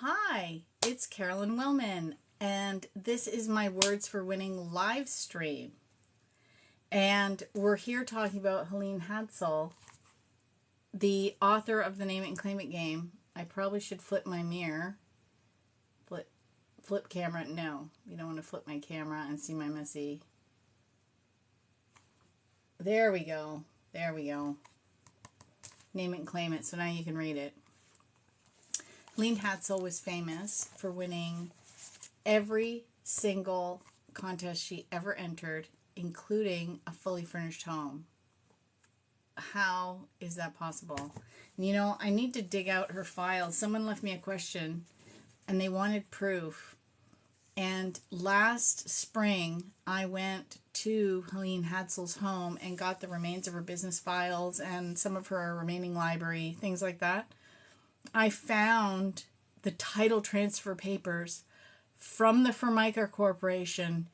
Hi, it's Carolyn Wellman, and this is my Words for Winning live stream. And we're here talking about Helene Hadsell, the author of the Name It and Claim It game. I probably should flip my mirror. Flip camera. No, you don't want to flip my camera and see my messy. There we go. There we go. Name It and Claim It. So now you can read it. Helene Hadsell was famous for winning every single contest she ever entered, including a fully furnished home. How is that possible? You know, I need to dig out her files. Someone left me a question and they wanted proof. And last spring, I went to Helene Hadsell's home and got the remains of her business files and some of her remaining library, things like that. I found the title transfer papers from the Formica Corporation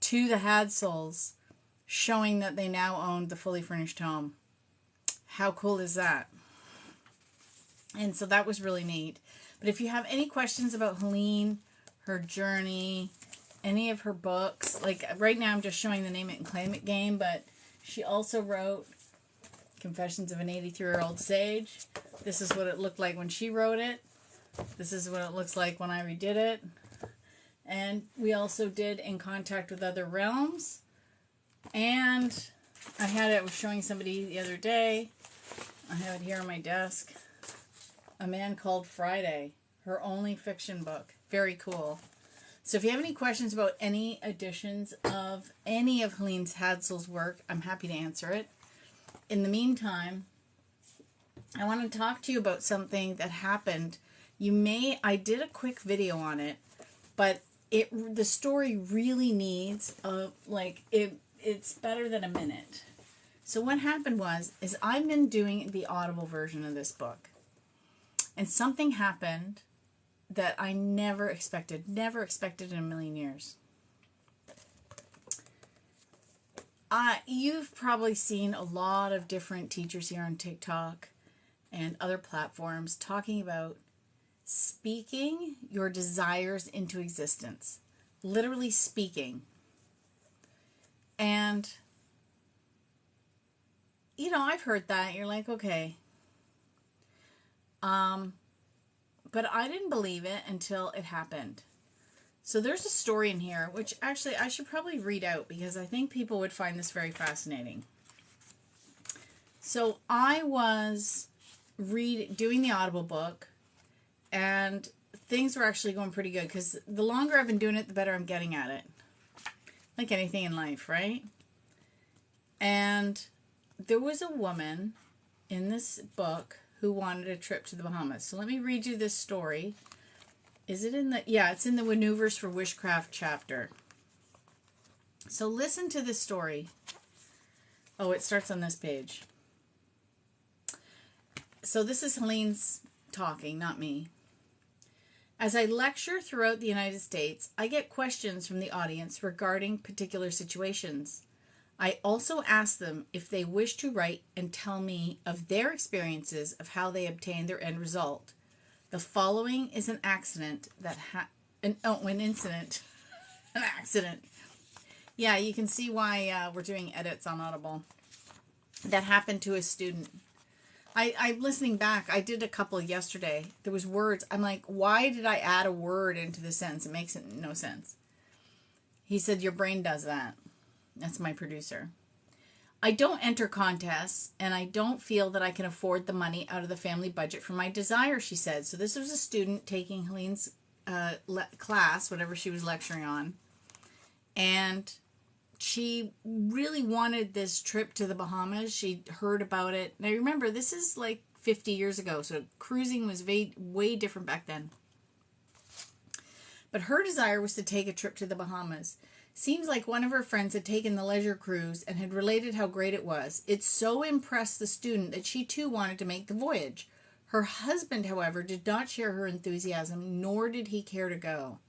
to the Hadsells, showing that they now owned the fully furnished home. How cool is that? And so that was really neat. But if you have any questions about Helene, her journey, any of her books, like right now I'm just showing the Name It and Claim It game, but she also wrote Confessions of an 83-Year-Old Sage. This is what it looked like when she wrote it. This is what it looks like when I redid it. And we also did In Contact with Other Realms. And I was showing somebody the other day. I have it here on my desk. A Man Called Friday. Her only fiction book. Very cool. So if you have any questions about any editions of any of Helene Hadsell's work, I'm happy to answer it. In the meantime, I want to talk to you about something that happened. I did a quick video on it, but the story really needs it's better than a minute. So what happened is I've been doing the Audible version of this book, and something happened that I never expected in a million years. You've probably seen a lot of different teachers here on TikTok and other platforms talking about speaking your desires into existence. Literally speaking. And, I've heard that. You're like, okay. But I didn't believe it until it happened. So there's a story in here, which actually I should probably read out because I think people would find this very fascinating. So I was doing the Audible book, and things were actually going pretty good because the longer I've been doing it, the better I'm getting at it. Like anything in life, right? And there was a woman in this book who wanted a trip to the Bahamas. So let me read you this story. Is it in the... Yeah, it's in the Maneuvers for Witchcraft chapter. So listen to this story. Oh, it starts on this page. So this is Helene's talking, not me. As I lecture throughout the United States, I get questions from the audience regarding particular situations. I also ask them if they wish to write and tell me of their experiences of how they obtained their end result. The following is an accident an incident. An accident. Yeah, you can see why we're doing edits on Audible. That happened to a student. I'm listening back. I did a couple yesterday. There was words. I'm like, why did I add a word into the sentence? It makes no sense. He said, your brain does that. That's my producer. I don't enter contests, and I don't feel that I can afford the money out of the family budget for my desire, she said. So this was a student taking Helene's class, whatever she was lecturing on. And she really wanted this trip to the Bahamas. She'd heard about it. Now remember, this is like 50 years ago, so cruising was way different back then. But her desire was to take a trip to the Bahamas. Seems like one of her friends had taken the leisure cruise and had related how great it was. It so impressed the student that she too wanted to make the voyage. Her husband, however, did not share her enthusiasm, nor did he care to go.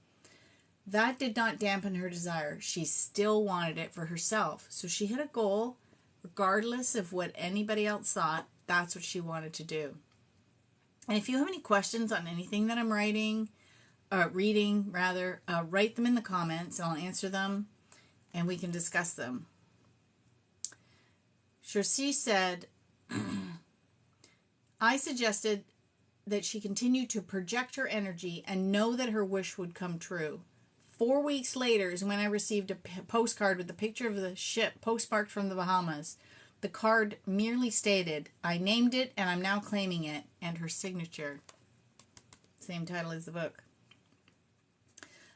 That did not dampen her desire. She still wanted it for herself. So she had a goal, regardless of what anybody else thought. That's what she wanted to do. And if you have any questions on anything that I'm writing, reading rather, write them in the comments and I'll answer them and we can discuss them. Shirsi said, I suggested that she continue to project her energy and know that her wish would come true. 4 weeks later is when I received a postcard with a picture of the ship postmarked from the Bahamas. The card merely stated, I named it and I'm now claiming it, and her signature. Same title as the book.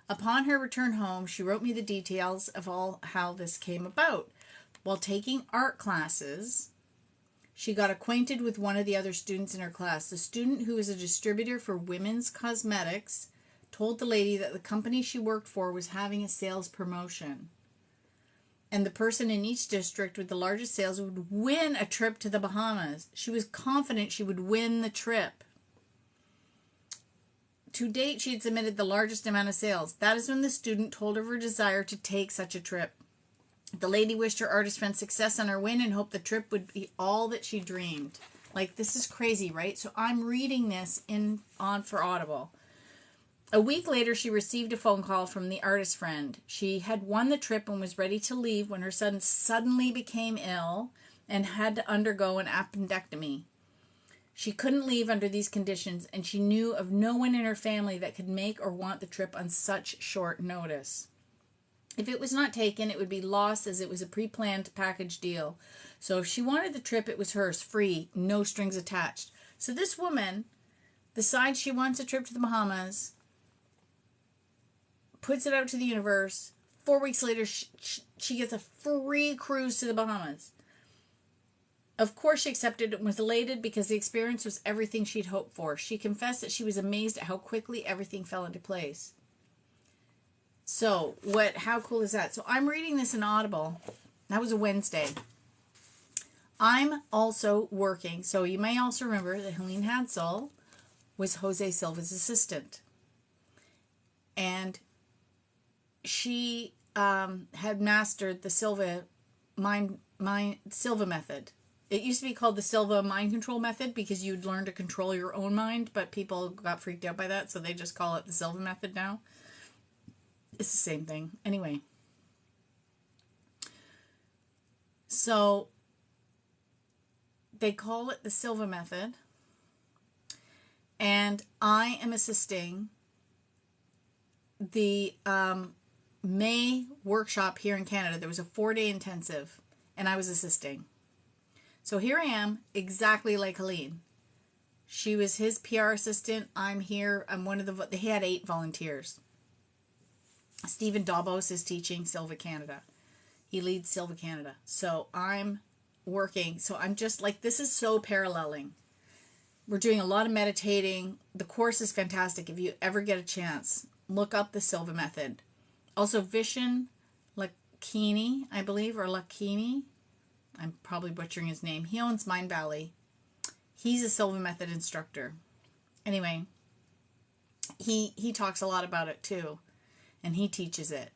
Upon her return home, she wrote me the details of how this came about. While taking art classes, she got acquainted with one of the other students in her class. The student, who is a distributor for women's cosmetics, told the lady that the company she worked for was having a sales promotion. And the person in each district with the largest sales would win a trip to the Bahamas. She was confident she would win the trip. To date, she had submitted the largest amount of sales. That is when the student told of her desire to take such a trip. The lady wished her artist friend success on her win and hoped the trip would be all that she dreamed. Like, this is crazy, right? So I'm reading this for Audible. A week later, she received a phone call from the artist friend. She had won the trip and was ready to leave when her son suddenly became ill and had to undergo an appendectomy. She couldn't leave under these conditions, and she knew of no one in her family that could make or want the trip on such short notice. If it was not taken, it would be lost as it was a pre-planned package deal. So if she wanted the trip, it was hers, free, no strings attached. So this woman decides she wants a trip to the Bahamas, puts it out to the universe. 4 weeks later, she gets a free cruise to the Bahamas. Of course, she accepted and was elated because the experience was everything she'd hoped for. She confessed that she was amazed at how quickly everything fell into place. So, how cool is that? So, I'm reading this in Audible. That was a Wednesday. I'm also working. So, you may also remember that Helene Hadsel was Jose Silva's assistant. And she had mastered the Silva method. It used to be called the Silva mind control method because you'd learn to control your own mind, but people got freaked out by that, so they just call it the Silva method now. It's the same thing. Anyway. So they call it the Silva method. And I am assisting the May workshop here in Canada. There was a 4-day intensive, and I was assisting. So here I am, exactly like Helene. She was his PR assistant. I'm here. I'm one of the... They had 8 volunteers. Stephen Dobos is teaching Silva Canada. He leads Silva Canada. So I'm working. So I'm just like, this is so paralleling. We're doing a lot of meditating. The course is fantastic. If you ever get a chance, look up the Silva method. Also, Vishen Lakini, I believe, or Lakini. I'm probably butchering his name. He owns Mind Valley. He's a Silva method instructor. Anyway, he talks a lot about it too, and he teaches it.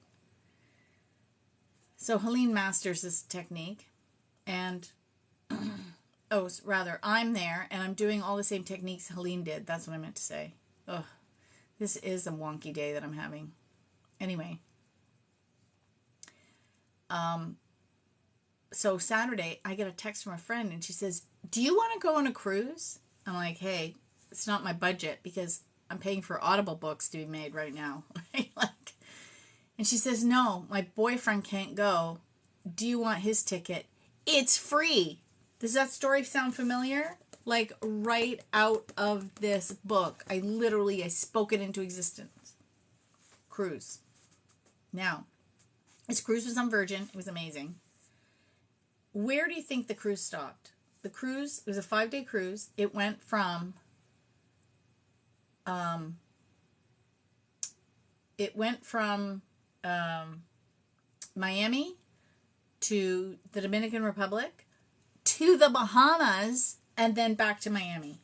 So Helene masters this technique, and I'm there, and I'm doing all the same techniques Helene did. That's what I meant to say. Ugh, this is a wonky day that I'm having. Anyway, so Saturday, I get a text from a friend, and she says, do you want to go on a cruise? I'm like, hey, it's not my budget because I'm paying for Audible books to be made right now. And she says, no, my boyfriend can't go. Do you want his ticket? It's free. Does that story sound familiar? Like right out of this book. I spoke it into existence. Cruise. Now, this cruise was on Virgin. It was amazing. Where do you think the cruise stopped? The cruise, it was a 5-day cruise. It went from Miami to the Dominican Republic to the Bahamas and then back to Miami.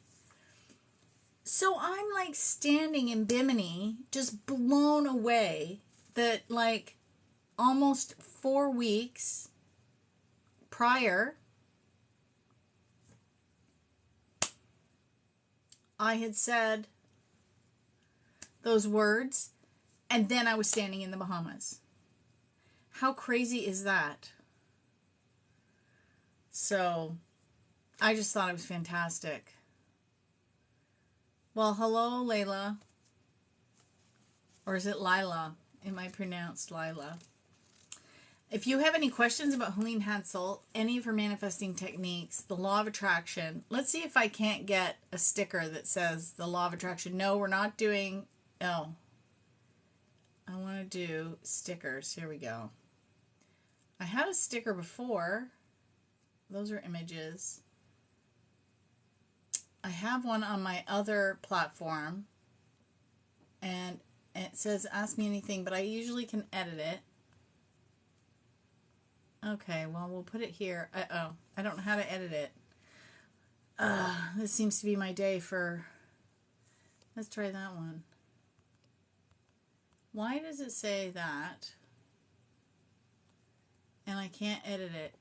So I'm like standing in Bimini, just blown away that like almost 4 weeks prior, I had said those words, and then I was standing in the Bahamas. How crazy is that? So I just thought it was fantastic. Well, hello, Layla. Or is it Lila? Am I pronounced Lila? If you have any questions about Helene Hansel, any of her manifesting techniques, the law of attraction, let's see if I can't get a sticker that says the law of attraction. No, we're not doing, oh, I want to do stickers. Here we go. I had a sticker before. Those are images. I have one on my other platform, and it says ask me anything, but I usually can edit it. Okay, well, we'll put it here. I don't know how to edit it. This seems to be my day for... Let's try that one. Why does it say that? And I can't edit it.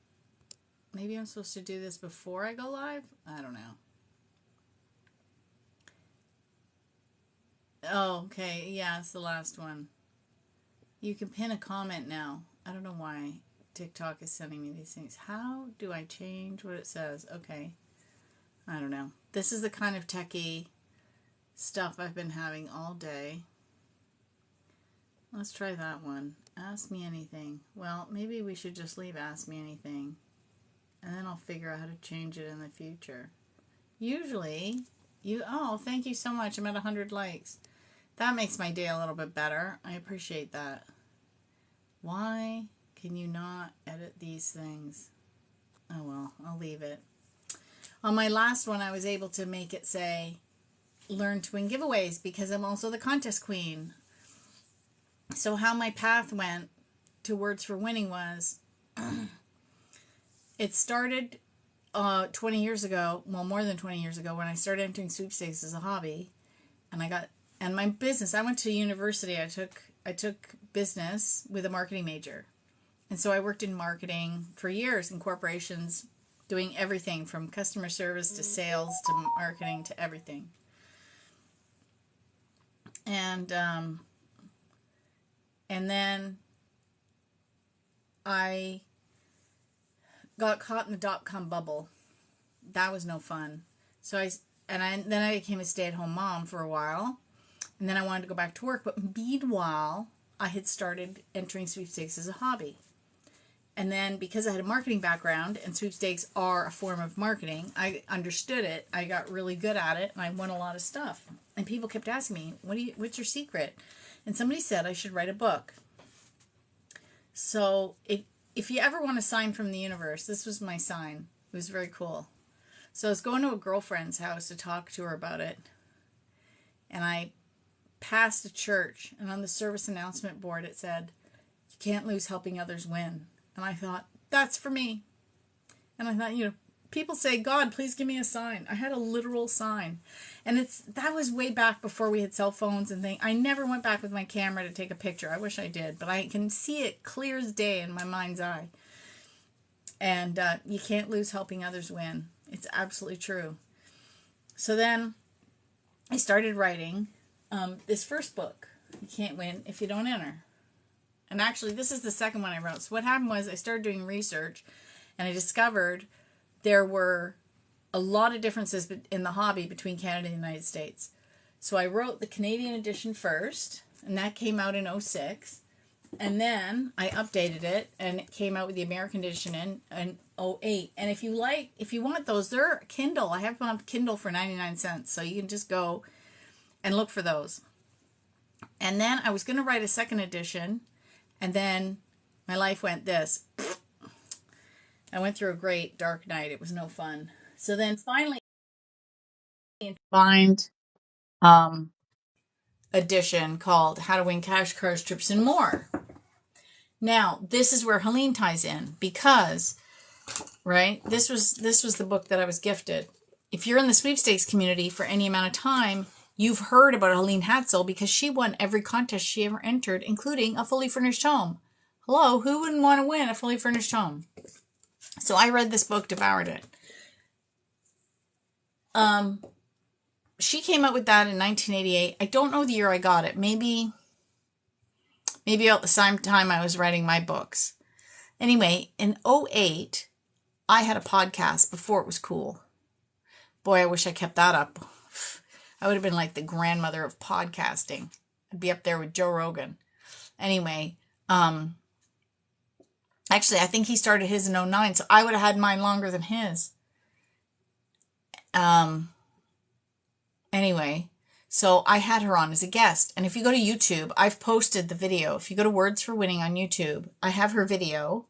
Maybe I'm supposed to do this before I go live? I don't know. Oh, okay. Yeah, it's the last one. You can pin a comment now. I don't know why TikTok is sending me these things. How do I change what it says? Okay. I don't know. This is the kind of techie stuff I've been having all day. Let's try that one. Ask me anything. Well, maybe we should just leave ask me anything. And then I'll figure out how to change it in the future. Usually, oh, thank you so much. I'm at 100 likes. That makes my day a little bit better. I appreciate that. Why can you not edit these things? Oh well, I'll leave it. On my last one, I was able to make it say, learn to win giveaways, because I'm also the contest queen. So how my path went to Words for Winning was, it started 20 years ago, well, more than 20 years ago, when I started entering sweepstakes as a hobby. And my business, I went to university. I took business with a marketing major. And so I worked in marketing for years in corporations, doing everything from customer service to sales to marketing to everything. And then I got caught in the dot-com bubble. That was no fun. So then I became a stay-at-home mom for a while. And then I wanted to go back to work. But meanwhile, I had started entering sweepstakes as a hobby. And then because I had a marketing background and sweepstakes are a form of marketing, I understood it. I got really good at it and I won a lot of stuff. And people kept asking me, what's your secret? And somebody said I should write a book. So if you ever want a sign from the universe, this was my sign. It was very cool. So I was going to a girlfriend's house to talk to her about it. And I passed a church, and on the service announcement board it said, you can't lose helping others win. And I thought, that's for me. And I thought, people say, God, please give me a sign. I had a literal sign. And that was way back before we had cell phones and things. I never went back with my camera to take a picture. I wish I did, but I can see it clear as day in my mind's eye. And you can't lose helping others win. It's absolutely true. So then I started writing this first book, You Can't Win If You Don't Enter. And actually, this is the second one I wrote. So what happened was I started doing research, and I discovered there were a lot of differences in the hobby between Canada and the United States. So I wrote the Canadian edition first, and that came out in 2006. And then I updated it, and it came out with the American edition in 2008. And if you want those, they're Kindle. I have them on Kindle for 99 cents. So you can just go and look for those. And then I was going to write a second edition, and then my life went this. I went through a great dark night. It was no fun. So then finally, find edition called How to Win Cash, Cars, Trips, and More. Now, this is where Helene ties in because, right, this was the book that I was gifted. If you're in the sweepstakes community for any amount of time, you've heard about Helene Hansel because she won every contest she ever entered, including a fully furnished home. Hello, who wouldn't want to win a fully furnished home? So I read this book, devoured it. she came out with that in 1988. I don't know the year I got it. Maybe about the same time I was writing my books. Anyway, in '08, I had a podcast before it was cool. Boy, I wish I kept that up. I would have been like the grandmother of podcasting. I'd be up there with Joe Rogan. Anyway, actually, I think he started his in '09, so I would have had mine longer than his. Anyway, so I had her on as a guest. And if you go to YouTube, I've posted the video. If you go to Words for Winning on YouTube, I have her video.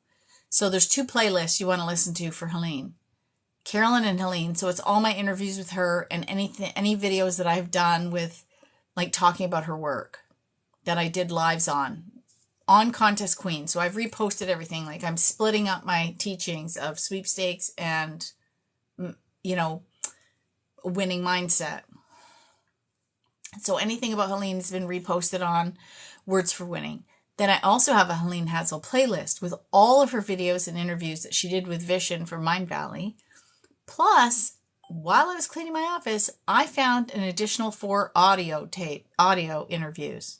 So there's 2 playlists you want to listen to for Helene. Carolyn and Helene. So it's all my interviews with her and any videos that I've done with, like, talking about her work that I did lives on Contest Queen. So I've reposted everything. Like, I'm splitting up my teachings of sweepstakes and, you know, winning mindset. So anything about Helene has been reposted on Words for Winning. Then I also have a Helene Hadsell playlist with all of her videos and interviews that she did with Vishen for Mind Valley. Plus, while I was cleaning my office, I found an additional 4 audio interviews.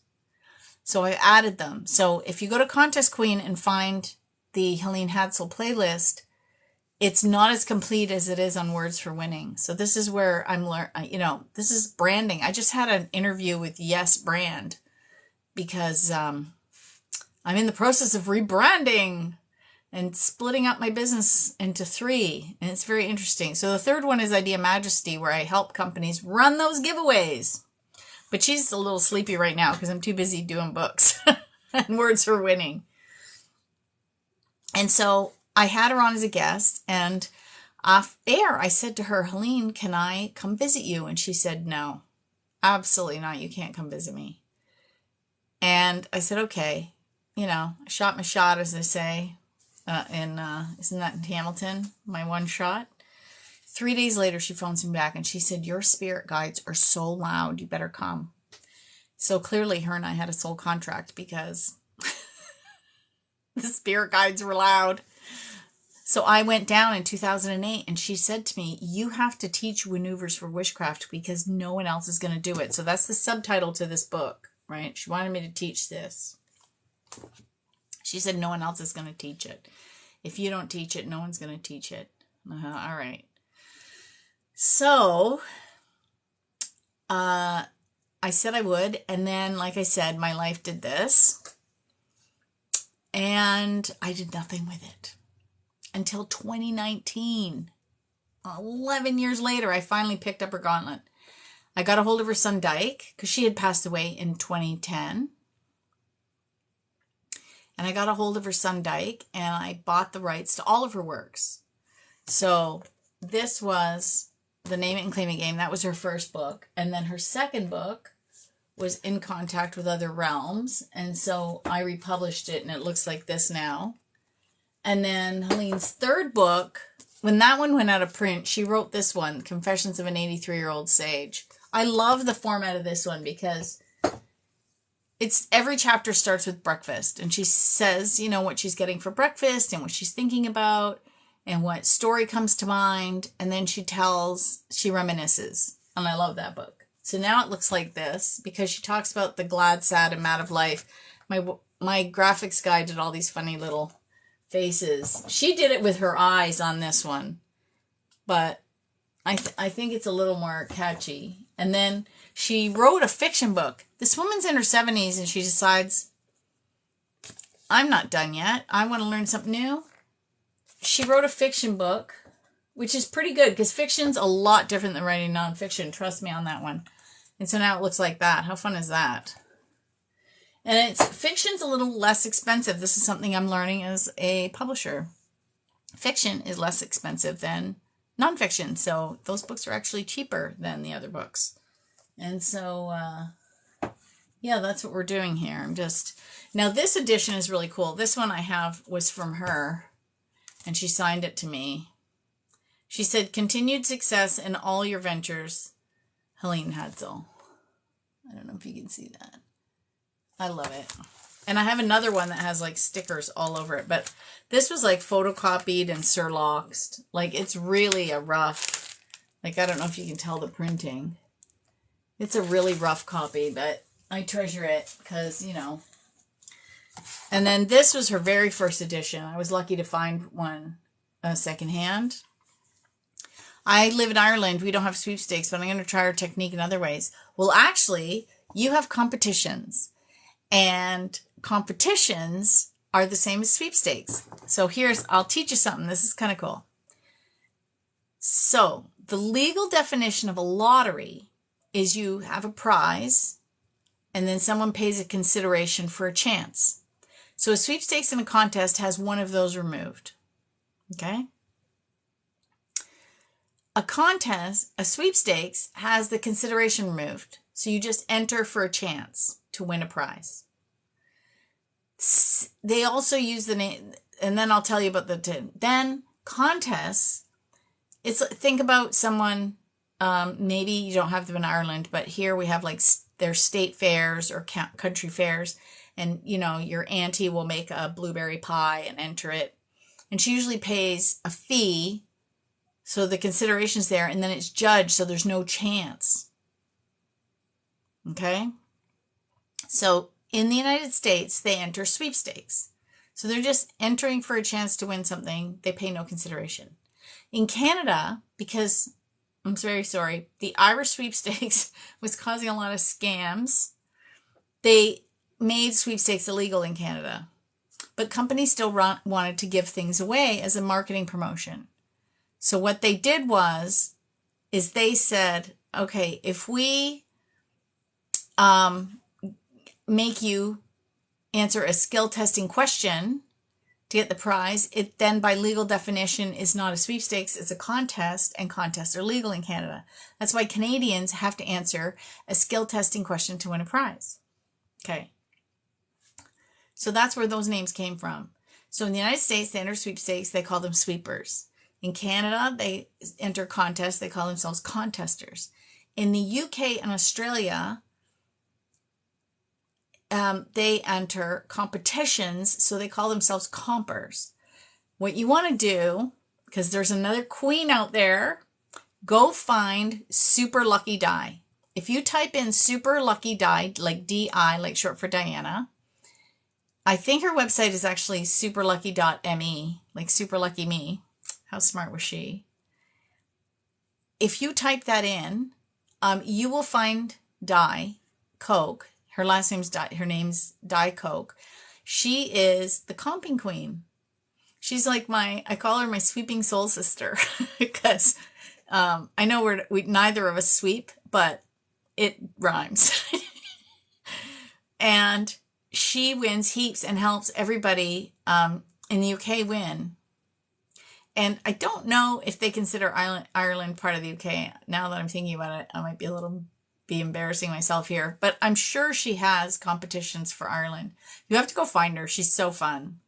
So I added them. So if you go to Contest Queen and find the Helene Hadsell playlist, it's not as complete as it is on Words for Winning. So this is where I'm this is branding. I just had an interview with Yes Brand because I'm in the process of rebranding and splitting up my business into 3. And it's very interesting. So the third one is Idea Majesty, where I help companies run those giveaways. But she's a little sleepy right now because I'm too busy doing books and Words for Winning. And so I had her on as a guest, and off air, I said to her, Helene, can I come visit you? And she said, no, absolutely not. You can't come visit me. And I said, okay. You know, I shot my shot, as they say, isn't that in Hamilton? My one shot. 3 days later, she phones me back, and she said, your spirit guides are so loud. You better come. So clearly, her and I had a soul contract because the spirit guides were loud. So I went down in 2008, and she said to me, you have to teach Maneuvers for Witchcraft because no one else is going to do it. So that's the subtitle to this book, right? She wanted me to teach this. She said, no one else is going to teach it. If you don't teach it, no one's going to teach it. All right. So I said I would. And then, like I said, my life did this. And I did nothing with it. Until 2019, 11 years later, I finally picked up her gauntlet. I got a hold of her son Dyke because she had passed away in 2010. And I got a hold of her son Dyke and I bought the rights to all of her works. So this was the Name It and Claim It game. That was her first book. And then her second book was In Contact with Other Realms. And so I republished it and it looks like this now. And then Helene's third book, when that one went out of print, she wrote this one, Confessions of an 83-Year-Old Sage. I love the format of this one because it's every chapter starts with breakfast. And she says, you know, what she's getting for breakfast and what she's thinking about and what story comes to mind. And then she reminisces. And I love that book. So now it looks like this because she talks about the glad, sad, and mad of life. My graphics guy did all these funny little faces. She did it with her eyes on this one, but I think it's a little more catchy. And then she wrote a fiction book. This woman's in her 70s and she decides, I'm not done yet. I want to learn something new. She wrote a fiction book, which is pretty good because fiction's a lot different than writing nonfiction. Trust me on that one. And so now it looks like that. How fun is that? And fiction's a little less expensive. This is something I'm learning as a publisher. Fiction is less expensive than nonfiction. So those books are actually cheaper than the other books. And so, yeah, that's what we're doing here. Now this edition is really cool. This one I have was from her and she signed it to me. She said, continued success in all your ventures, Helene Hadsell. I don't know if you can see that. I love it. And I have another one that has like stickers all over it. But this was like photocopied and surloxed. Like it's really a rough, like I don't know if you can tell the printing. It's a really rough copy, but I treasure it because, you know. And then this was her very first edition. I was lucky to find one secondhand. I live in Ireland. We don't have sweepstakes, but I'm going to try our technique in other ways. Well, actually, you have competitions. And competitions are the same as sweepstakes. So I'll teach you something. This is kind of cool. So the legal definition of a lottery is you have a prize and then someone pays a consideration for a chance. So a sweepstakes in a contest has one of those removed. Okay? A sweepstakes has the consideration removed. So you just enter for a chance to win a prize. They also use the name, and then I'll tell you about then contests. Think about someone, maybe you don't have them in Ireland, but here we have like their state fairs or country fairs. And, you know, your auntie will make a blueberry pie and enter it. And she usually pays a fee. So the consideration's there. And then it's judged. So there's no chance. Okay. So in the United States, they enter sweepstakes. So they're just entering for a chance to win something. They pay no consideration. In Canada, because I'm very sorry, the Irish sweepstakes was causing a lot of scams. They made sweepstakes illegal in Canada, but companies still wanted to give things away as a marketing promotion. So what they did is they said, okay, if we make you answer a skill testing question to get the prize, it then by legal definition is not a sweepstakes, it's a contest, and contests are legal in Canada. That's why Canadians have to answer a skill testing question to win a prize. Okay. So that's where those names came from. So in the United States, they enter sweepstakes, they call them sweepers. In Canada, they enter contests, they call themselves contesters. In the UK and Australia, they enter competitions, so they call themselves compers. What you want to do, because there's another queen out there, go find Super Lucky Die. If you type in Super Lucky Die, like D-I, like short for Diana, I think her website is actually superlucky.me, like Super Lucky Me. How smart was she? If you type that in, you will find Di Coke. Her last name's name's Di Coke. She is the comping queen. She's like I call her my sweeping soul sister because I know we neither of us sweep, but it rhymes. And she wins heaps and helps everybody in the UK win. And I don't know if they consider Ireland part of the UK. Now that I'm thinking about it, I might be embarrassing myself here. But I'm sure she has competitions for Ireland. You have to go find her. She's so fun.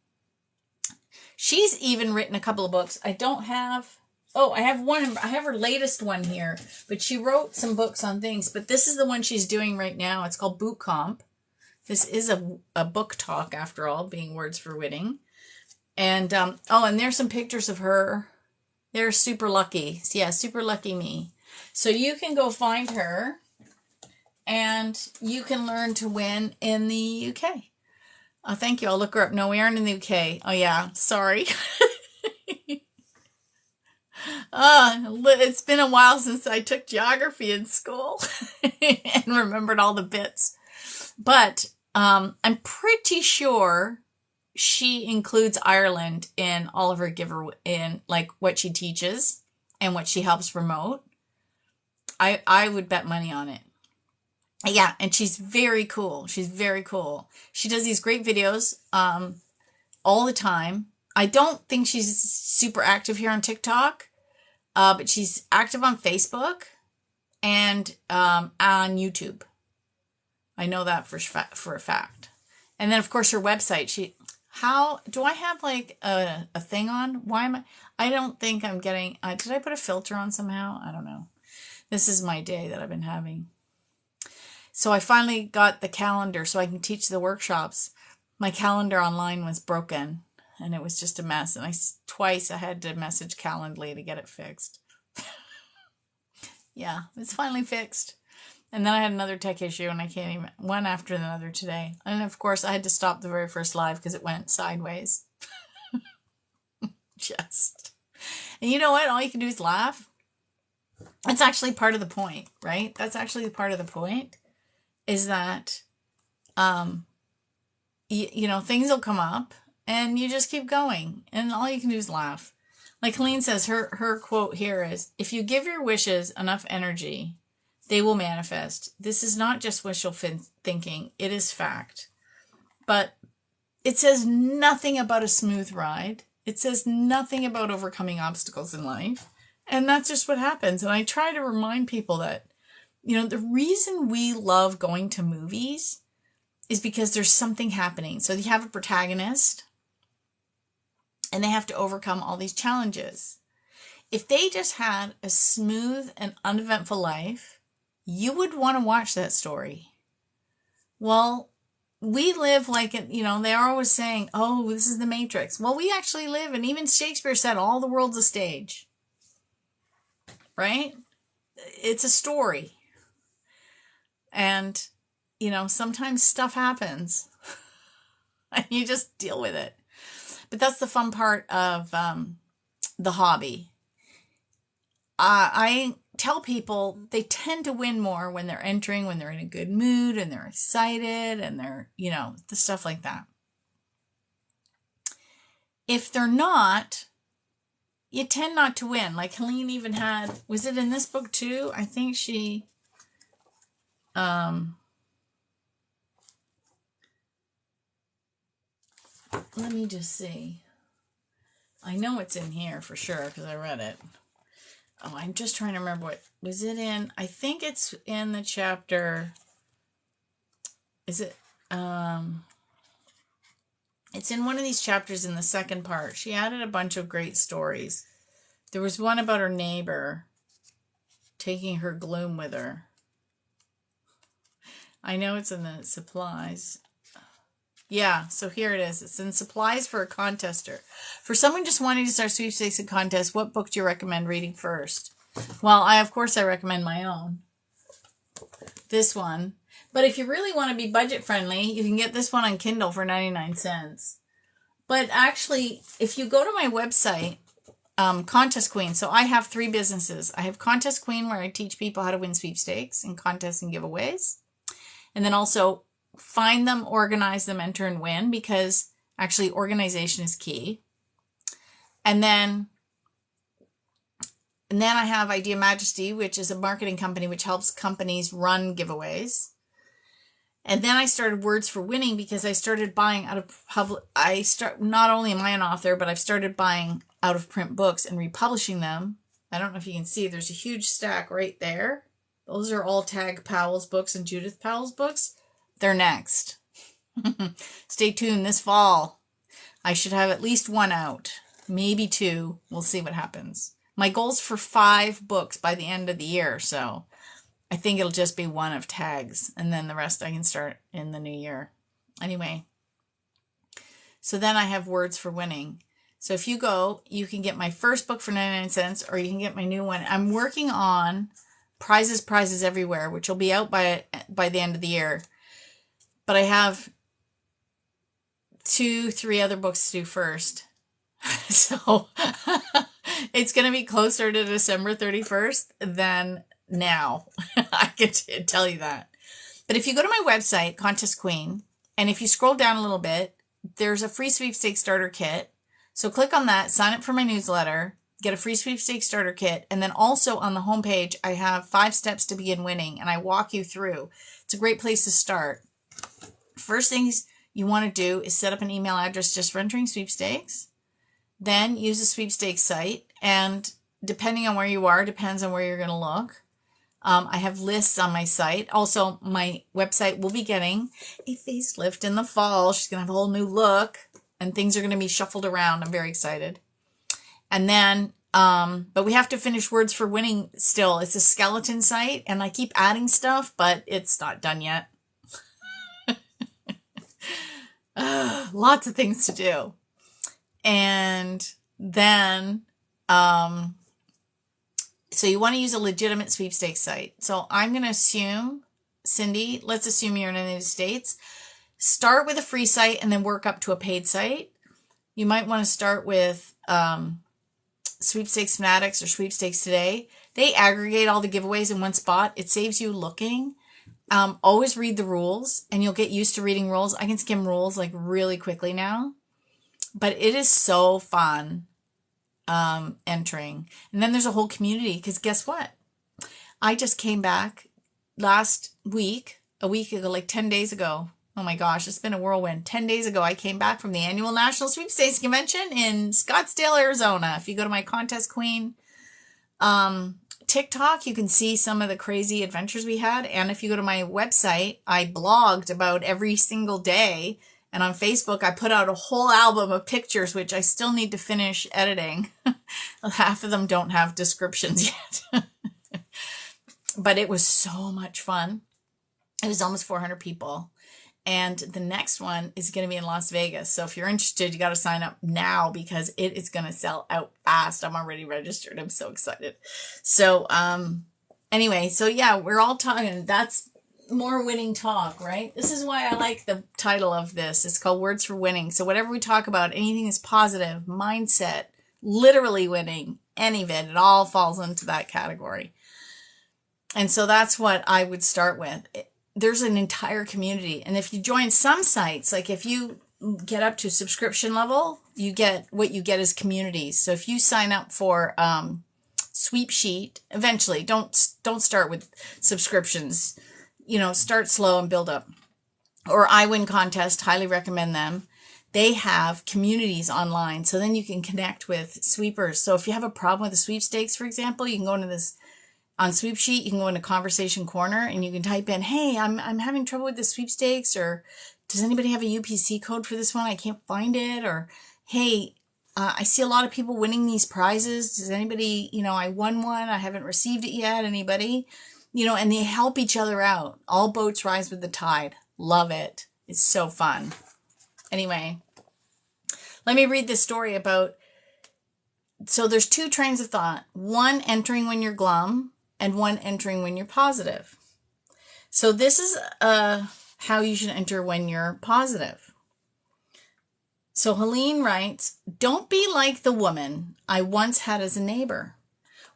She's even written a couple of books. I don't have... Oh, I have one. I have her latest one here. But she wrote some books on things. But this is the one she's doing right now. It's called Boot Comp. This is a book talk, after all, being Words for Winning. And, and there's some pictures of her. They're super lucky. Yeah, Super Lucky Me. So you can go find her and you can learn to win in the UK. Thank you. I'll look her up. No, we aren't in the UK. Oh, yeah. Sorry. It's been a while since I took geography in school and remembered all the bits. But I'm pretty sure she includes Ireland in all of her in like what she teaches and what she helps promote. I would bet money on it. Yeah, and she's very cool. She's very cool. She does these great videos all the time. I don't think she's super active here on TikTok, but she's active on Facebook and on YouTube. I know that for a fact. And then, of course, her website. How do I have like a thing on? Why am I don't think I'm getting... did I put a filter on somehow? I don't know. This is my day that I've been having. So I finally got the calendar so I can teach the workshops. My calendar online was broken and it was just a mess. And twice I had to message Calendly to get it fixed. Yeah, it's finally fixed. And then I had another tech issue, and I can't even, one after another today. And of course, I had to stop the very first live because it went sideways. Just. And you know what? All you can do is laugh. That's actually part of the point, right? That's actually part of the point, is that, things will come up, and you just keep going. And all you can do is laugh. Like Helene says, her quote here is, if you give your wishes enough energy, they will manifest. This is not just wishful thinking. It is fact. But it says nothing about a smooth ride. It says nothing about overcoming obstacles in life. And that's just what happens. And I try to remind people that, the reason we love going to movies is because there's something happening. So you have a protagonist, and they have to overcome all these challenges. If they just had a smooth and uneventful life, you would want to watch that story. Well, we live like it, they are always saying, oh, this is the Matrix. Well, we actually live, and even Shakespeare said all the world's a stage, right? It's a story. And, sometimes stuff happens and you just deal with it. But that's the fun part of the hobby. I tell people they tend to win more when they're entering, when they're in a good mood and they're excited and they're, the stuff like that. If they're not, you tend not to win. Like Helene even had, was it in this book too? I think she, let me just see. I know it's in here for sure because I read it. Oh, I'm just trying to remember what was it in. I think it's in the chapter. Is it? It's in one of these chapters in the second part. She added a bunch of great stories. There was one about her neighbor taking her gloom with her. I know it's in the supplies. Yeah, so here it is. It's in supplies for a contester. For someone just wanting to start sweepstakes and contests, what book do you recommend reading first? Well, of course I recommend my own. This one. But if you really want to be budget friendly, you can get this one on Kindle for 99 cents. But actually, if you go to my website, Contest Queen, so I have 3 businesses. I have Contest Queen, where I teach people how to win sweepstakes and contests and giveaways. And then also find them, organize them, enter and win, because actually organization is key. And then I have Idea Majesty, which is a marketing company which helps companies run giveaways. And then I started Words for Winning because I started buying out of not only am I an author, but I've started buying out of print books and republishing them. I don't know if you can see, there's a huge stack right there. Those are all Tag Powell's books and Judith Powell's books. They're next. Stay tuned this fall. I should have at least 1 out, maybe 2. We'll see what happens. My goal's for 5 books by the end of the year, so I think it'll just be 1 of Tags, and then the rest I can start in the new year. Anyway, so then I have Words for Winning. So if you go, you can get my first book for 99 cents, or you can get my new one. I'm working on Prizes Everywhere, which will be out by the end of the year. But I have 2-3 other books to do first. So it's going to be closer to December 31st than now. I can tell you that. But if you go to my website, Contest Queen, and if you scroll down a little bit, there's a free sweepstakes starter kit. So click on that, sign up for my newsletter, get a free sweepstakes starter kit. And then also on the homepage, I have 5 steps to begin winning, and I walk you through. It's a great place to start. First things you want to do is set up an email address just for entering sweepstakes. Then use a sweepstakes site, and depending on where you are, depends on where you're going to look. I have lists on my site. Also, my website will be getting a facelift in the fall. She's going to have a whole new look, and things are going to be shuffled around. I'm very excited. And then, but we have to finish Words for Winning still. It's a skeleton site, and I keep adding stuff, but it's not done yet. Lots of things to do. And then, So you want to use a legitimate sweepstakes site. So I'm going to assume, Cindy, let's assume you're in the United States. Start with a free site and then work up to a paid site. You might want to start with Sweepstakes Fanatics or Sweepstakes Today. They aggregate all the giveaways in one spot. It saves you looking. Always read the rules, and you'll get used to reading rules. I can skim rules like really quickly now, but it is so fun entering. And then there's a whole community, because guess what? I just came back last week, a week ago, like 10 days ago. Oh my gosh, it's been a whirlwind. 10 days ago, I came back from the annual National Sweepstakes Convention in Scottsdale, Arizona. If you go to my Contest Queen TikTok, you can see some of the crazy adventures we had. And if you go to my website, I blogged about every single day. And on Facebook, I put out a whole album of pictures, which I still need to finish editing. Half of them don't have descriptions yet. But it was so much fun. It was almost 400 people. And the next one is going to be in Las Vegas. So if you're interested, you got to sign up now because it is going to sell out fast. I'm already registered. I'm so excited. So anyway, so yeah, we're all talking. That's more winning talk, right? This is why I like the title of this. It's called Words for Winning. So whatever we talk about, anything is positive, mindset, literally winning, any of it all falls into that category. And so that's what I would start with. There's an entire community. And if you join some sites, like if you get up to subscription level, you get what you get is communities. So if you sign up for Sweep Sheet, eventually don't start with subscriptions. You know, start slow and build up. Or I Win Contest, highly recommend them. They have communities online. So then you can connect with sweepers. So if you have a problem with the sweepstakes, for example, you can go into this on Sweep Sheet, you can go into Conversation Corner and you can type in, hey, I'm having trouble with the sweepstakes, or does anybody have a UPC code for this one? I can't find it. Or, hey, I see a lot of people winning these prizes. Does anybody, I won one. I haven't received it yet. Anybody? And they help each other out. All boats rise with the tide. Love it. It's so fun. Anyway, let me read this story about, so there's two trains of thought. One entering when you're glum, and one entering when you're positive. So this is how you should enter when you're positive. So Helene writes, don't be like the woman I once had as a neighbor.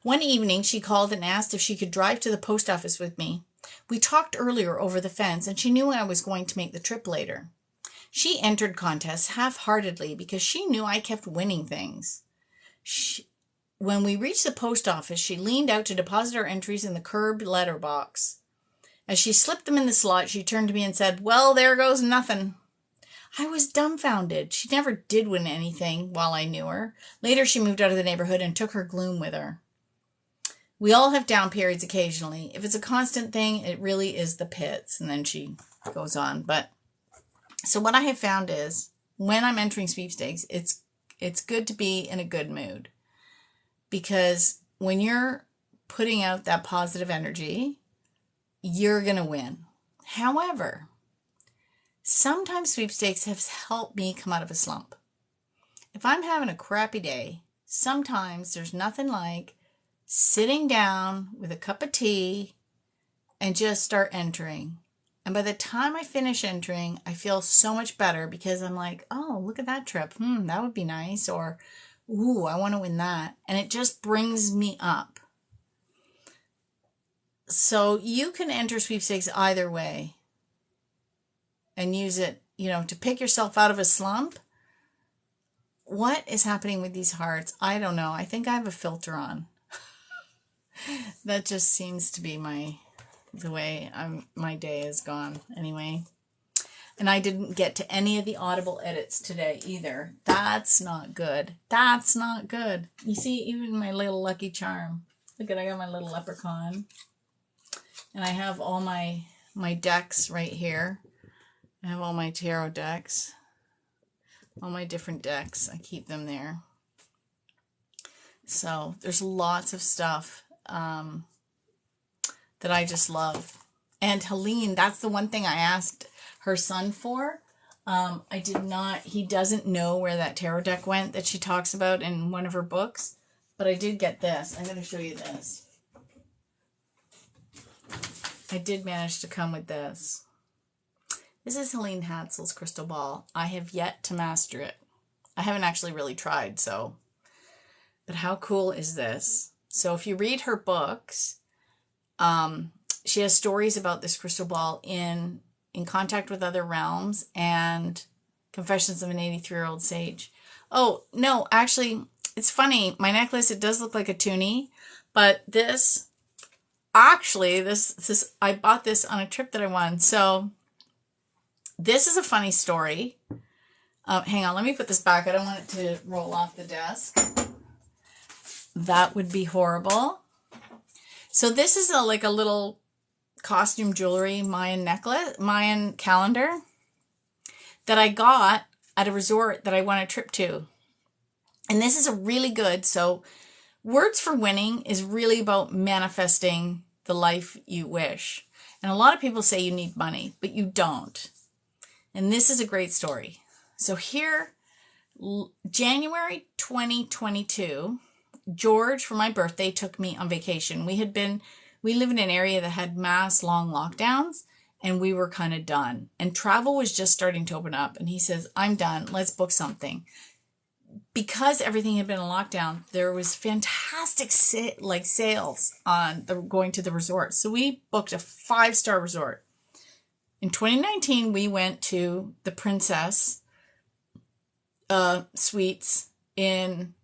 One evening, she called and asked if she could drive to the post office with me. We talked earlier over the fence, and she knew I was going to make the trip later. She entered contests half-heartedly because she knew I kept winning things. When we reached the post office, she leaned out to deposit our entries in the curbed letter box. As she slipped them in the slot, she turned to me and said, well, there goes nothing. I was dumbfounded. She never did win anything while I knew her. Later, she moved out of the neighborhood and took her gloom with her. We all have down periods occasionally. If it's a constant thing, it really is the pits. And then she goes on. So what I have found is when I'm entering sweepstakes, it's good to be in a good mood. Because when you're putting out that positive energy, you're going to win. However, sometimes sweepstakes have helped me come out of a slump. If I'm having a crappy day, sometimes there's nothing like sitting down with a cup of tea and just start entering. And by the time I finish entering, I feel so much better because I'm like, oh, look at that trip. That would be nice. Or, ooh, I want to win that. And it just brings me up. So you can enter sweepstakes either way and use it, to pick yourself out of a slump. What is happening with these hearts? I don't know. I think I have a filter on. That just seems to be the way my day is gone anyway. And I didn't get to any of the audible edits today either. That's not good. That's not good. You see, even my little Lucky Charm. Look at, I got my little leprechaun. And I have all my decks right here. I have all my tarot decks. All my different decks. I keep them there. So there's lots of stuff that I just love. And Helene, that's the one thing I asked her son for. He doesn't know where that tarot deck went that she talks about in one of her books. But I did get this. I'm going to show you this. I did manage to come with this. This is Helene Hatzel's crystal ball. I have yet to master it. I haven't actually really tried, so. But how cool is this? So if you read her books, she has stories about this crystal ball in Contact with Other Realms and Confessions of an 83-Year-Old Sage. Oh, no, actually, it's funny. My necklace, it does look like a toonie, but this, actually, this I bought this on a trip that I won. So this is a funny story. Hang on, let me put this back. I don't want it to roll off the desk. That would be horrible. So this is like a little costume jewelry Mayan necklace, Mayan calendar that I got at a resort that I won a trip to. And this is a really good, so Words for Winning is really about manifesting the life you wish. And a lot of people say you need money, but you don't. And this is a great story. So here, January 2022, George, for my birthday, took me on vacation. We live in an area that had mass long lockdowns, and we were kind of done. And travel was just starting to open up. And he says, I'm done. Let's book something. Because everything had been in lockdown, there was fantastic sales on going to the resort. So we booked a 5-star resort. In 2019, we went to the Princess Suites in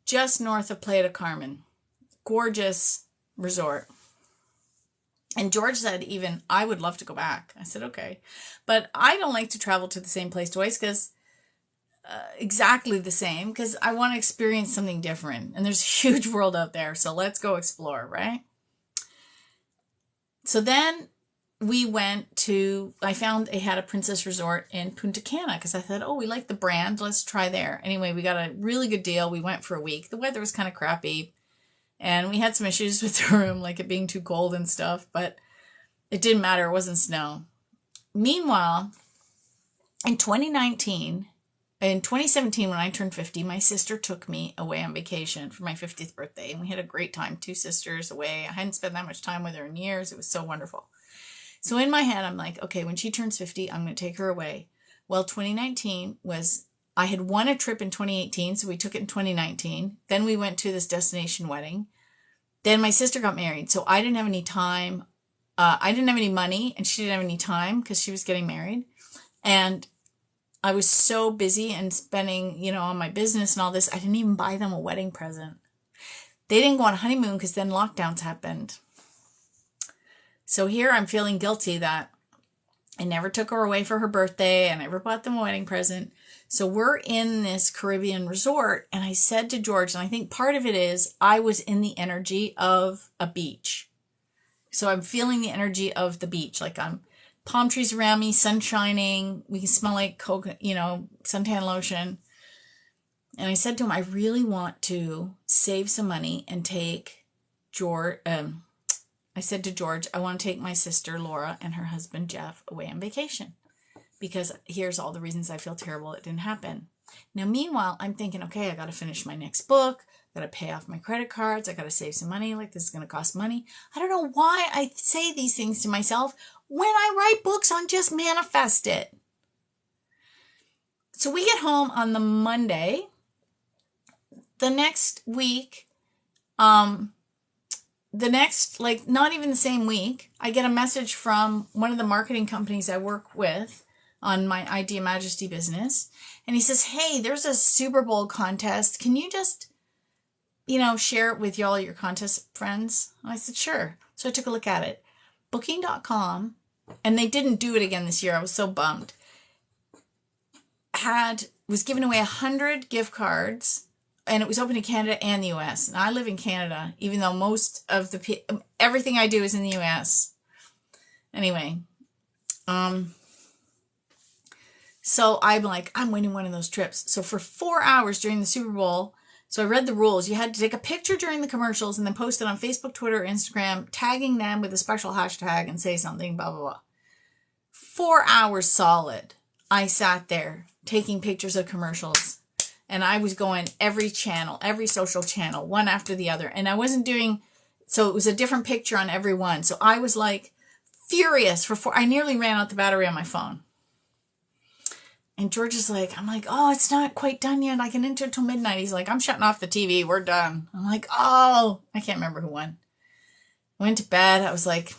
just north of Playa del Carmen. Gorgeous resort. And George said, even, I would love to go back. I said, okay. But I don't like to travel to the same place twice because exactly the same, because I want to experience something different. And there's a huge world out there. So let's go explore, right? So then we went to, I found they had a Princess Resort in Punta Cana because I thought, oh, we like the brand. Let's try there. Anyway, we got a really good deal. We went for a week. The weather was kind of crappy. And we had some issues with the room, like it being too cold and stuff, but it didn't matter. It wasn't snow. Meanwhile, in 2017, when I turned 50, my sister took me away on vacation for my 50th birthday. And we had a great time. 2 sisters away. I hadn't spent that much time with her in years. It was so wonderful. So in my head, I'm like, okay, when she turns 50, I'm going to take her away. Well, 2019 was, I had won a trip in 2018, so we took it in 2019. Then we went to this destination wedding. Then my sister got married, so I didn't have any time. I didn't have any money, and she didn't have any time because she was getting married. And I was so busy and spending, on my business and all this, I didn't even buy them a wedding present. They didn't go on a honeymoon because then lockdowns happened. So here I'm feeling guilty that I never took her away for her birthday. I never bought them a wedding present. So we're in this Caribbean resort, and I said to George, and I think part of it is I was in the energy of a beach. So I'm feeling the energy of the beach. Like I'm palm trees around me, sun shining. We can smell like coconut, suntan lotion. And I said to him, I really want to save some money and take George. I said to George, I want to take my sister Laura and her husband Jeff away on vacation. Because here's all the reasons I feel terrible it didn't happen. Now, meanwhile, I'm thinking, okay, I got to finish my next book. I got to pay off my credit cards. I got to save some money. Like, this is going to cost money. I don't know why I say these things to myself when I write books on Just Manifest It. So we get home on the Monday. The next week, not even the same week, I get a message from one of the marketing companies I work with on my Idea Majesty business. And he says, hey, there's a Super Bowl contest. Can you just, share it with all your contest friends? And I said, sure. So I took a look at it. Booking.com, and they didn't do it again this year. I was so bummed. Was giving away 100 gift cards, and it was open to Canada and the US. And I live in Canada, even though most of everything I do is in the US. Anyway, so I'm like, I'm winning one of those trips. So for 4 hours during the Super Bowl, so I read the rules. You had to take a picture during the commercials and then post it on Facebook, Twitter, Instagram, tagging them with a special hashtag and say something, blah, blah, blah. 4 hours solid. I sat there taking pictures of commercials, and I was going every channel, every social channel, one after the other. And I wasn't doing So it was a different picture on every one. So I was like furious I nearly ran out the battery on my phone. And George is like, I'm like, oh, it's not quite done yet. I can enter till midnight. He's like, I'm shutting off the TV. We're done. I'm like, oh, I can't remember who won. I went to bed. I was like,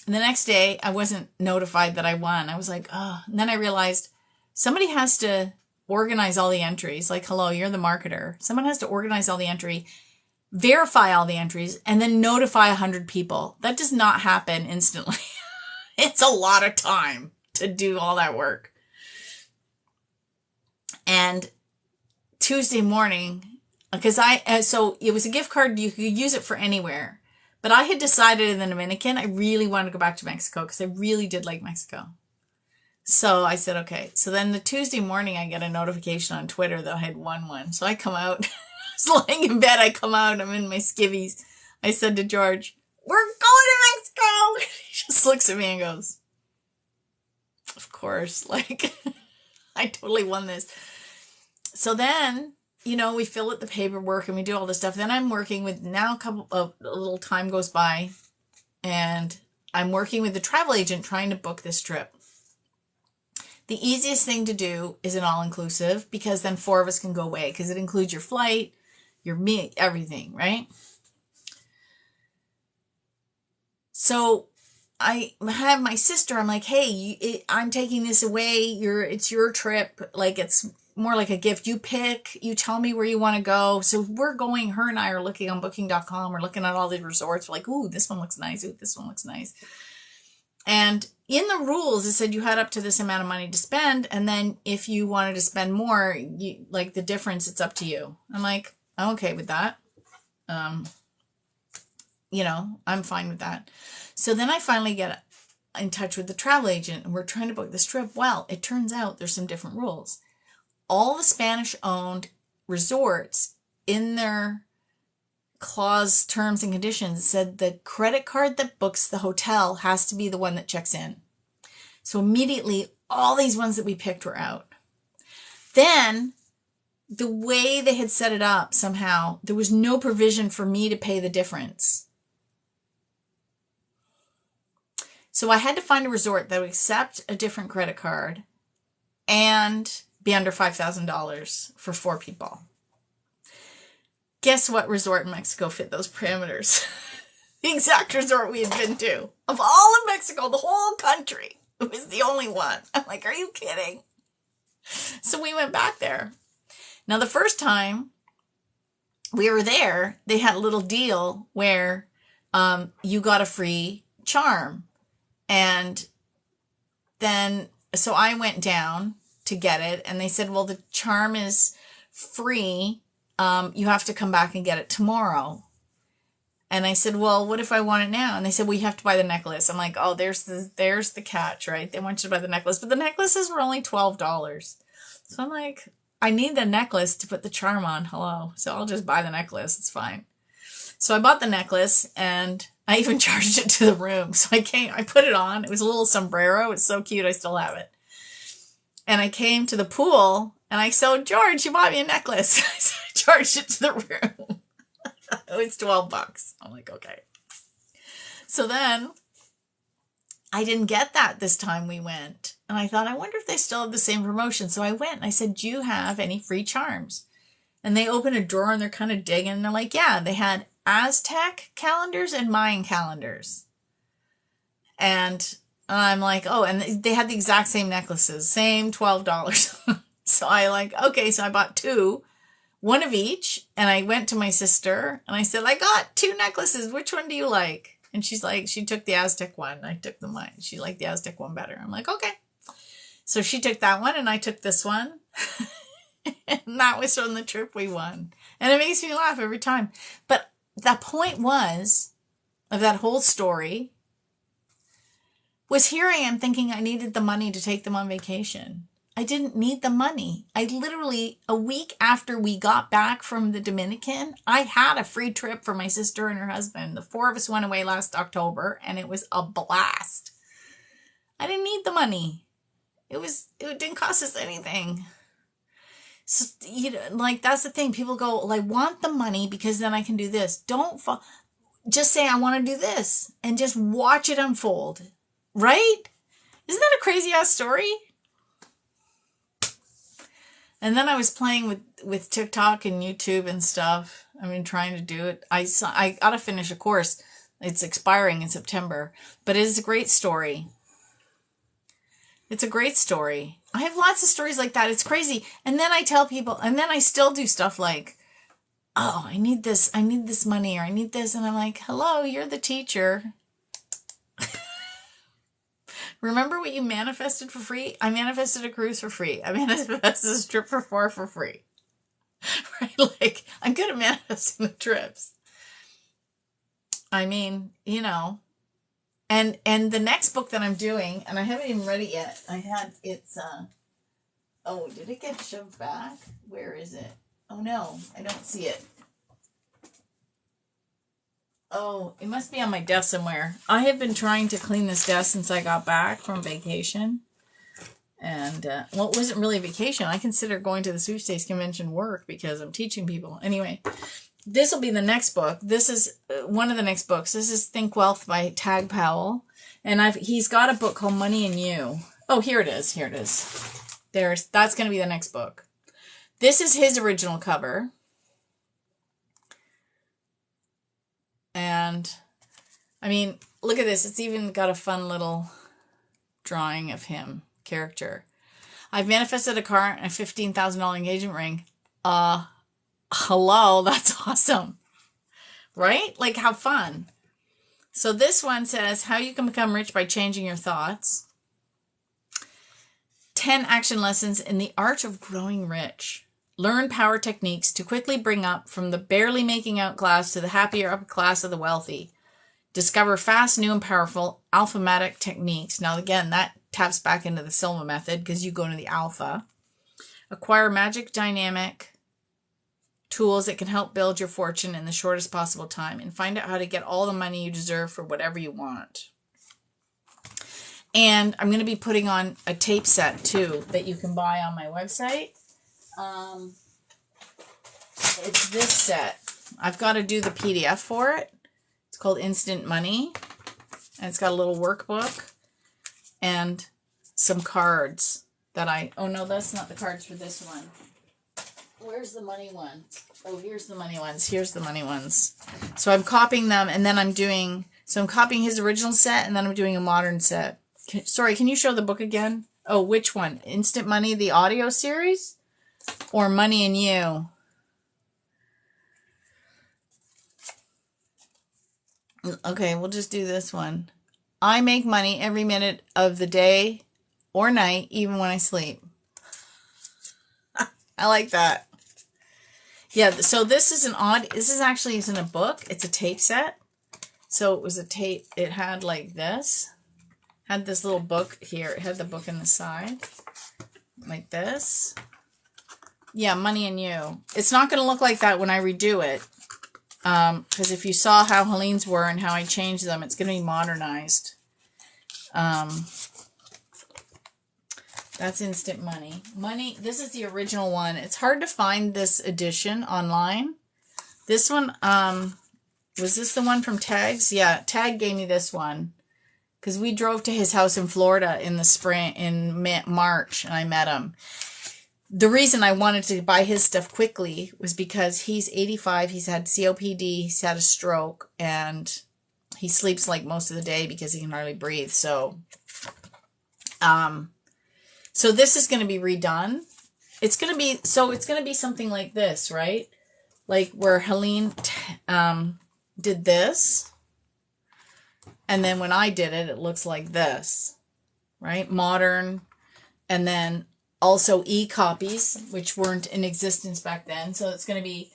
And the next day, I wasn't notified that I won. I was like, oh. And then I realized somebody has to organize all the entries. Like, hello, you're the marketer. Someone has to organize all the entry, verify all the entries, and then notify 100 people. That does not happen instantly. It's a lot of time to do all that work. And Tuesday morning, because so it was a gift card, you could use it for anywhere. But I had decided in the Dominican, I really wanted to go back to Mexico because I really did like Mexico. So I said, okay. So then the Tuesday morning, I get a notification on Twitter that I had won one. So I come out, I was lying in bed. I come out, I'm in my skivvies. I said to George, we're going to Mexico. He just looks at me and goes, of course, like I totally won this. So then, we fill out the paperwork and we do all this stuff. Then I'm working with, now a little time goes by, and I'm working with the travel agent trying to book this trip. The easiest thing to do is an all-inclusive, because then 4 of us can go away, because it includes your flight, your meal, everything, right? So I have my sister, I'm like, hey, I'm taking this away. It's your trip. Like, it's more like a gift. You pick, you tell me where you want to go. So we're going, her and I are looking on booking.com. We're looking at all the resorts. We're like, ooh, this one looks nice. Ooh, this one looks nice. And in the rules, it said you had up to this amount of money to spend. And then if you wanted to spend more, like the difference, it's up to you. I'm like, I'm okay with that. I'm fine with that. So then I finally get in touch with the travel agent and we're trying to book this trip. Well, it turns out there's some different rules. All the Spanish-owned resorts, in their clause, terms, and conditions, said the credit card that books the hotel has to be the one that checks in. So immediately, all these ones that we picked were out. Then, the way they had set it up, somehow, there was no provision for me to pay the difference. So I had to find a resort that would accept a different credit card and be under $5,000 for 4 people. Guess what resort in Mexico fit those parameters? The exact resort we had been to. Of all of Mexico, the whole country, it was the only one. I'm like, are you kidding? So we went back there. Now, the first time we were there, they had a little deal where you got a free charm. And then, so I went down to get it, and they said, well, the charm is free. You have to come back and get it tomorrow. And I said, well, what if I want it now? And they said, well, you have to buy the necklace. I'm like, oh, there's the catch, right? They want you to buy the necklace, but the necklaces were only $12. So I'm like, I need the necklace to put the charm on. Hello. So I'll just buy the necklace. It's fine. So I bought the necklace, and I even charged it to the room. So I put it on. It was a little sombrero. It's so cute. I still have it. And I came to the pool, and I said, George, you bought me a necklace. So I charged it to the room. It was $12. I'm like, okay. So then I didn't get that this time we went. And I thought, I wonder if they still have the same promotion. So I went and I said, do you have any free charms? And they open a drawer and they're kind of digging. And they're like, yeah, they had Aztec calendars and Mayan calendars. And I'm like, oh, and they had the exact same necklaces, same $12. So so I bought 2. One of each, and I went to my sister, and I said, I got 2 necklaces. Which one do you like? And she's like, she took the Aztec one. I took the mine. She liked the Aztec one better. I'm like, okay. So she took that one, and I took this one. And that was from the trip we won. And it makes me laugh every time. But the point of that whole story was, here I am thinking I needed the money to take them on vacation. I didn't need the money. I literally, a week after we got back from the Dominican, I had a free trip for my sister and her husband. The 4 of us went away last October, and it was a blast. I didn't need the money. It didn't cost us anything. So, that's the thing. People go, well, I want the money because then I can do this. just say, I want to do this, and just watch it unfold, right? Isn't that a crazy ass story? And then I was playing with TikTok and YouTube and stuff. I've been trying to do it. I got to finish a course. It's expiring in September, but it is a great story. It's a great story. I have lots of stories like that. It's crazy. And then I tell people, and then I still do stuff like, oh, I need this money, or I need this. And I'm like, hello, you're the teacher. Remember what you manifested for free? I manifested a cruise for free. I manifested a trip for 4 for free. Right? Like, I'm good at manifesting the trips. I mean, you know, and the next book that I'm doing, and I haven't even read it yet. Oh, did it get shoved back? Where is it? Oh no, I don't see it. Oh, it must be on my desk somewhere. I have been trying to clean this desk since I got back from vacation. And, well, it wasn't really a vacation. I consider going to the sweepstakes convention work because I'm teaching people. Anyway, this will be the next book. This is one of the next books. This is Think Wealth by Tag Powell. And he's got a book called Money and You. Oh, here it is. Here it is. That's going to be the next book. This is his original cover. And, I mean, look at this. It's even got a fun little drawing of him, character. I've manifested a car and a $15,000 engagement ring. Hello, that's awesome. Right? Like, how fun. So this one says, how you can become rich by changing your thoughts. 10 action lessons in the art of growing rich. Learn power techniques to quickly bring up from the barely making out class to the happier upper class of the wealthy. Discover fast, new, and powerful alphametic techniques. Now, again, that taps back into the Silva method because you go into the alpha. Acquire magic dynamic tools that can help build your fortune in the shortest possible time. And find out how to get all the money you deserve for whatever you want. And I'm going to be putting on a tape set, too, that you can buy on my website. It's this set. I've got to do the PDF for it. It's called Instant Money. And it's got a little workbook and some cards that oh no, that's not the cards for this one. Where's the money one? Oh, here's the money ones. Here's the money ones. So I'm copying them, and then I'm copying his original set, and then I'm doing a modern set. Sorry, can you show the book again? Oh, which one? Instant Money, the audio series? Or Money and You? Okay, we'll just do this one. I make money every minute of the day or night, even when I sleep. I like that. Yeah, so this is isn't a book. It's a tape set. So it was a tape. It had like this. Had this little book here. It had the book in the side. Like this. Yeah, Money and You. It's not going to look like that when I redo it. Because if you saw how Helene's were and how I changed them, it's going to be modernized. That's Instant Money. This is the original one. It's hard to find this edition online. This one, was this the one from Tags? Yeah, Tag gave me this one. Because we drove to his house in Florida in the spring, in March, and I met him. The reason I wanted to buy his stuff quickly was because he's 85, he's had COPD, he's had a stroke, and he sleeps like most of the day because he can hardly breathe. So this is going to be redone. It's going to be something like this, right? Like where Helene did this, and then when I did it, it looks like this, right? Modern, and then also e-copies, which weren't in existence back then. So it's going to be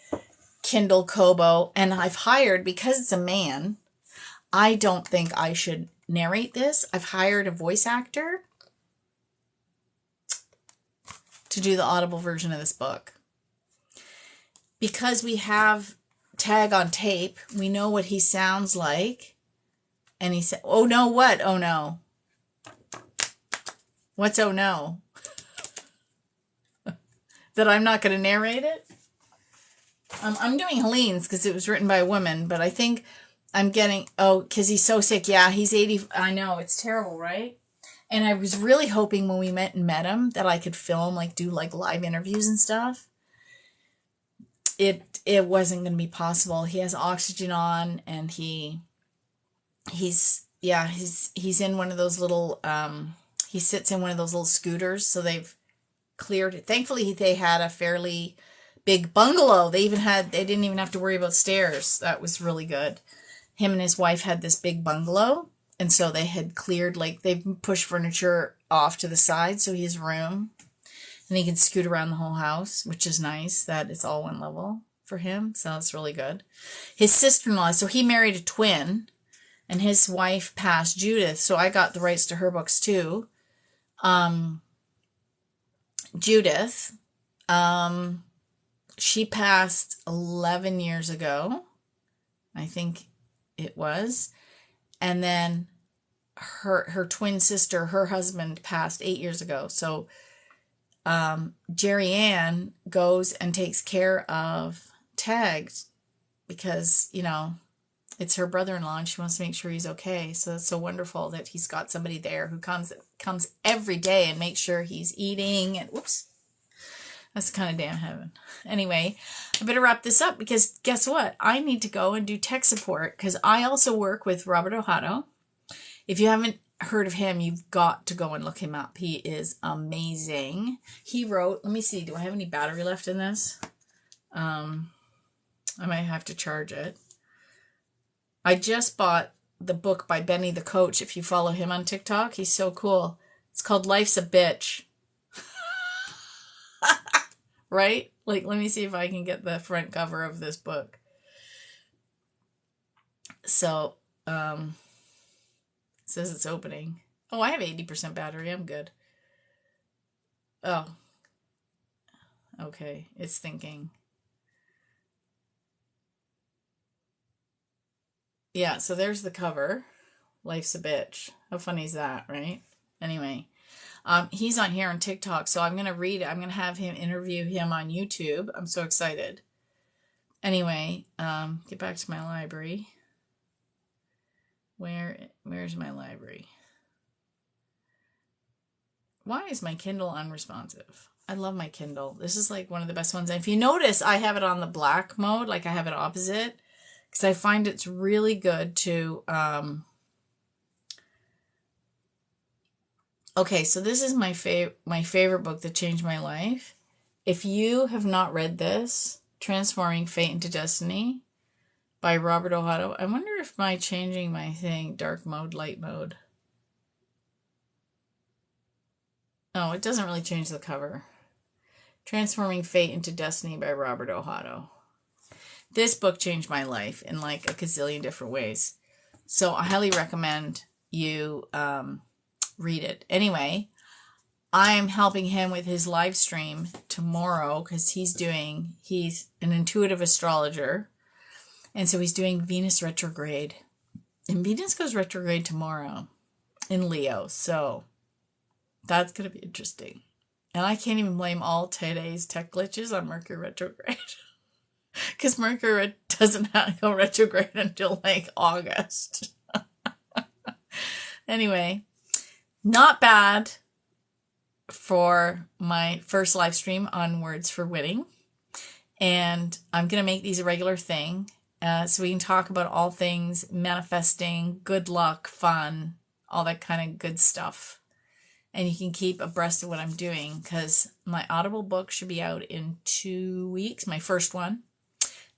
Kindle, Kobo. And I've hired, because it's a man, I don't think I should narrate this. I've hired a voice actor to do the audible version of this book. Because we have Tag on tape, we know what he sounds like. And he said, oh no, what? Oh no. What's oh no? That I'm not going to narrate it? I'm doing Helene's because it was written by a woman, but I think I'm getting, oh, because he's so sick. Yeah, he's 80. I know, it's terrible, right? And I was really hoping when we met him that I could film, like do like live interviews and stuff. It wasn't going to be possible. He has oxygen on, and he's in one of those little he sits in one of those little scooters, so they've cleared it. Thankfully they had a fairly big bungalow. They didn't even have to worry about stairs. That was really good. Him and his wife had this big bungalow, and so they had cleared, like they pushed furniture off to the side so he has room, and he can scoot around the whole house, which is nice that it's all one level for him. So that's really good. His sister-in-law, so he married a twin, and his wife passed, Judith, so I got the rights to her books too. Judith, she passed 11 years ago, I think it was. And then her twin sister, her husband, passed 8 years ago. So Jerry Ann goes and takes care of Tagged because, it's her brother-in-law and she wants to make sure he's okay. So it's so wonderful that he's got somebody there who comes every day and makes sure he's eating. And whoops, that's kind of damn heaven. Anyway, I better wrap this up because guess what? I need to go and do tech support because I also work with Robert Ohado. If you haven't heard of him, you've got to go and look him up. He is amazing. He wrote, let me see, do I have any battery left in this? I might have to charge it. I just bought the book by Benny the Coach. If you follow him on TikTok, he's so cool. It's called Life's a Bitch. Right? Like, let me see if I can get the front cover of this book. So, it says it's opening. Oh, I have 80% battery. I'm good. Oh. Okay, it's thinking. Yeah, so there's the cover. Life's a Bitch. How funny is that, right? Anyway, he's on here on TikTok, so I'm going to read it. I'm going to have him interview him on YouTube. I'm so excited. Anyway, get back to my library. Where's my library? Why is my Kindle unresponsive? I love my Kindle. This is like one of the best ones. And if you notice, I have it on the black mode, like I have it opposite. Because I find it's really good to, okay, so this is my favorite book that changed my life. If you have not read this, Transforming Fate into Destiny by Robert Ohado, I wonder if by changing my thing, dark mode, light mode. Oh, it doesn't really change the cover. Transforming Fate into Destiny by Robert Ohado. This book changed my life in like a gazillion different ways. So I highly recommend you read it. Anyway, I am helping him with his live stream tomorrow because he's an intuitive astrologer. And so he's doing Venus retrograde. And Venus goes retrograde tomorrow in Leo. So that's going to be interesting. And I can't even blame all today's tech glitches on Mercury retrograde. Because Mercury doesn't go retrograde until like August. Anyway, not bad for my first live stream on Words for Winning. And I'm going to make these a regular thing so we can talk about all things manifesting, good luck, fun, all that kind of good stuff. And you can keep abreast of what I'm doing because my Audible book should be out in 2 weeks, my first one.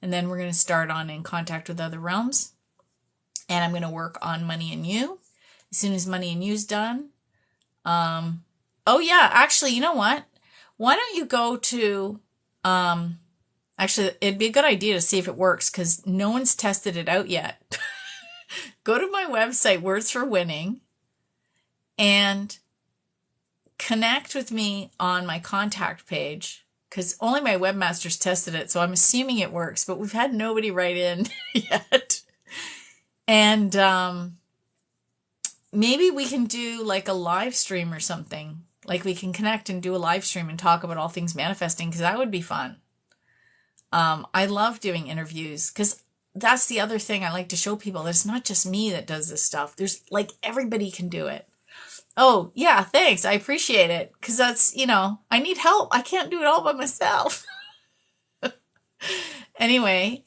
And then we're going to start on In Contact with Other Realms. And I'm going to work on Money and You. As soon as Money and You's done. Oh, yeah. Actually, you know what? Why don't you go to... actually, it'd be a good idea to see if it works because no one's tested it out yet. Go to my website, Words for Winning, and connect with me on my contact page. Because only my webmasters tested it, so I'm assuming it works. But we've had nobody write in yet. And maybe we can do like a live stream or something. Like we can connect and do a live stream and talk about all things manifesting, because that would be fun. I love doing interviews because that's the other thing I like to show people. There's not just me that does this stuff. There's like everybody can do it. Oh, yeah, thanks. I appreciate it. Because that's, I need help. I can't do it all by myself. Anyway,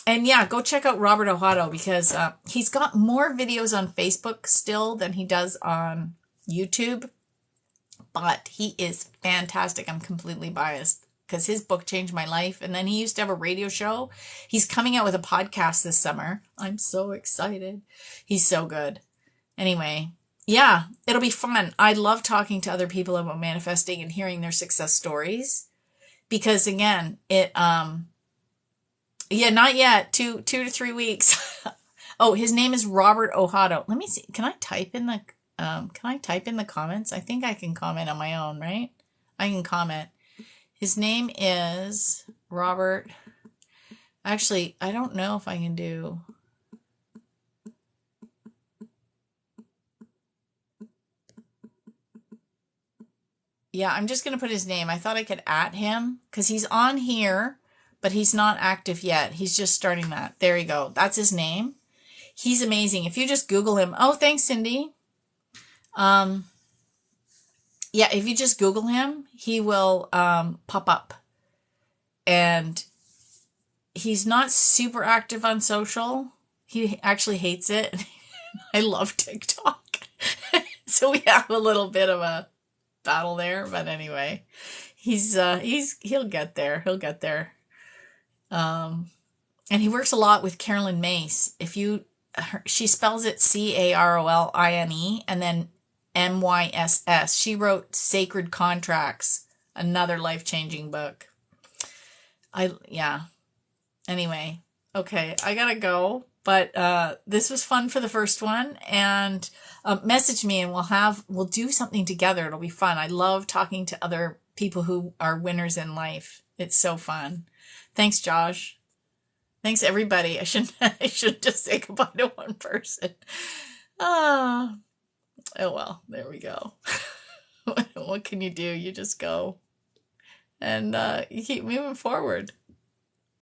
and yeah, go check out Robert Ohado because he's got more videos on Facebook still than he does on YouTube. But he is fantastic. I'm completely biased because his book changed my life. And then he used to have a radio show. He's coming out with a podcast this summer. I'm so excited. He's so good. Anyway, yeah, it'll be fun. I love talking to other people about manifesting and hearing their success stories because again, not yet. 2 to 3 weeks. Oh, his name is Robert Ohado. Let me see. Can I type in the comments? I think I can comment on my own, right? I can comment. His name is Robert. Actually, I don't know if I can do. Yeah, I'm just going to put his name. I thought I could @ him because he's on here, but he's not active yet. He's just starting that. There you go. That's his name. He's amazing. If you just Google him. Oh, thanks, Cindy. Yeah, if you just Google him, he will pop up. And he's not super active on social. He actually hates it. I love TikTok. So we have a little bit of a battle there, but anyway, he'll get there. He'll get there. And he works a lot with Carolyn Mace. She spells it Caroline and then MYSS. She wrote Sacred Contracts, another life-changing book. Anyway, okay, I gotta go. But this was fun for the first one, and message me, and we'll do something together. It'll be fun. I love talking to other people who are winners in life. It's so fun. Thanks, Josh. Thanks, everybody. I should just say goodbye to one person. Oh well, there we go. What can you do? You just go, and you keep moving forward.